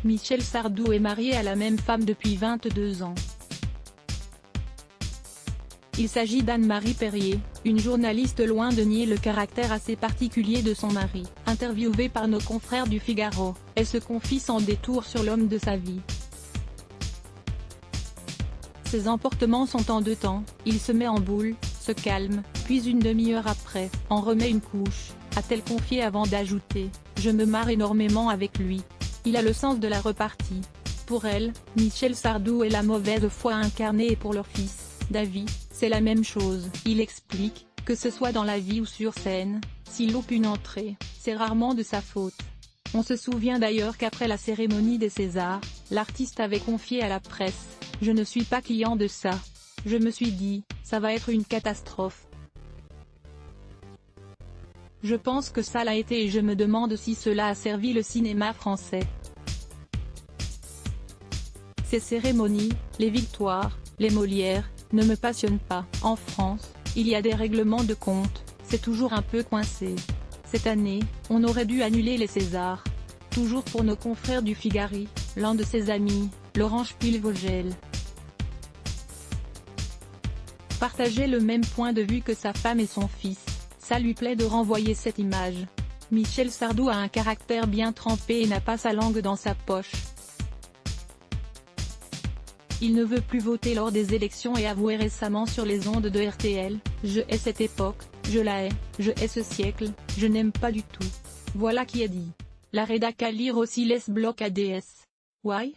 Michel Sardou est marié à la même femme depuis 22 ans. Il s'agit d'Anne-Marie Perrier, une journaliste loin de nier le caractère assez particulier de son mari. Interviewée par nos confrères du Figaro, elle se confie sans détour sur l'homme de sa vie. Ses emportements sont en deux temps, il se met en boule, se calme, puis une demi-heure après, en remet une couche, a-t-elle confié avant d'ajouter « Je me marre énormément avec lui. Il a le sens de la repartie ». Pour elle, Michel Sardou est la mauvaise foi incarnée et pour leur fils, David, c'est la même chose. Il explique, que ce soit dans la vie ou sur scène, s'il loupe une entrée, c'est rarement de sa faute. On se souvient d'ailleurs qu'après la cérémonie des Césars, l'artiste avait confié à la presse « Je ne suis pas client de ça. Je me suis dit, ça va être une catastrophe. Je pense que ça l'a été et je me demande si cela a servi le cinéma français. Ces cérémonies, les victoires, les Molières, ne me passionnent pas. En France, il y a des règlements de compte, c'est toujours un peu coincé. Cette année, on aurait dû annuler les Césars. Toujours pour nos confrères du Figaro, l'un de ses amis, Laurent Spielvogel, partageait le même point de vue que sa femme et son fils. Ça lui plaît de renvoyer cette image. Michel Sardou a un caractère bien trempé et n'a pas sa langue dans sa poche. Il ne veut plus voter lors des élections et avouait récemment sur les ondes de RTL « Je hais cette époque, je la hais, je hais ce siècle, je n'aime pas du tout ». Voilà qui est dit. La rédac à lire aussi laisse bloc ADS. Why?